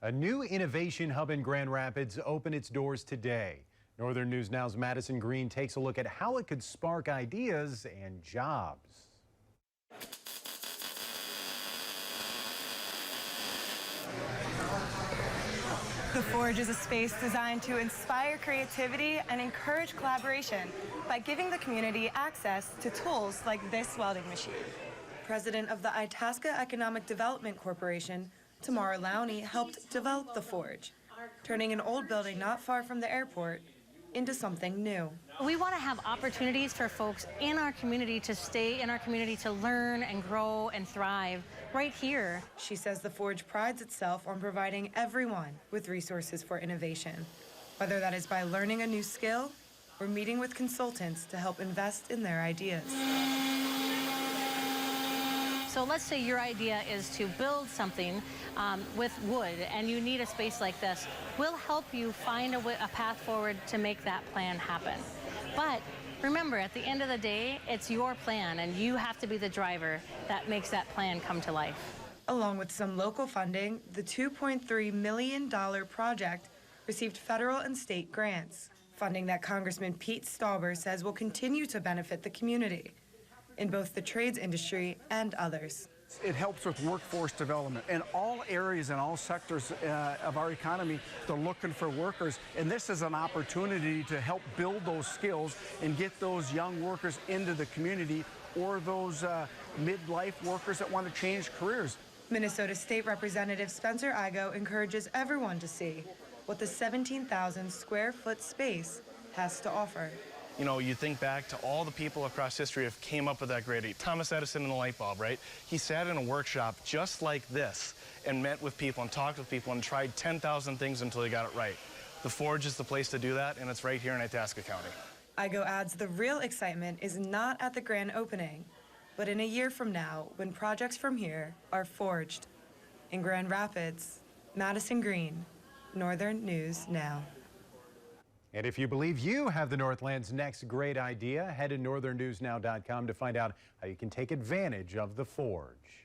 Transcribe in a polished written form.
A new innovation hub in Grand Rapids opened its doors today. Northern News Now's Madison Green takes a look at how it could spark ideas and jobs. The Forge is a space designed to inspire creativity and encourage collaboration by giving the community access to tools like this welding machine. President of the Itasca Economic Development Corporation, Tamara Lowney, helped develop the Forge, turning an old building not far from the airport into something new. We want to have opportunities for folks in our community to stay in our community, to learn and grow and thrive right here. She says the Forge prides itself on providing everyone with resources for innovation, whether that is by learning a new skill or meeting with consultants to help invest in their ideas. So let's say your idea is to build something with wood and you need a space like this. We'll help you find a path forward to make that plan happen. But remember, at the end of the day, it's your plan and you have to be the driver that makes that plan come to life. Along with some local funding, the $2.3 million project received federal and state grants, funding that Congressman Pete Stauber says will continue to benefit the community in both the trades industry and others. It helps with workforce development. In all areas and all sectors of our economy, they're looking for workers, and this is an opportunity to help build those skills and get those young workers into the community, or those midlife workers that want to change careers. Minnesota State Representative Spencer Igoe encourages everyone to see what the 17,000 square foot space has to offer. You know, you think back to all the people across history who came up with that great idea. Thomas Edison and the light bulb, right? He sat in a workshop just like this and met with people and talked with people and tried 10,000 things until he got it right. The Forge is the place to do that, and it's right here in Itasca County. Igoe adds the real excitement is not at the grand opening, but in a year from now when projects from here are forged. In Grand Rapids, Madison Green, Northern News Now. And if you believe you have the Northland's next great idea, head to northernnewsnow.com to find out how you can take advantage of the Forge.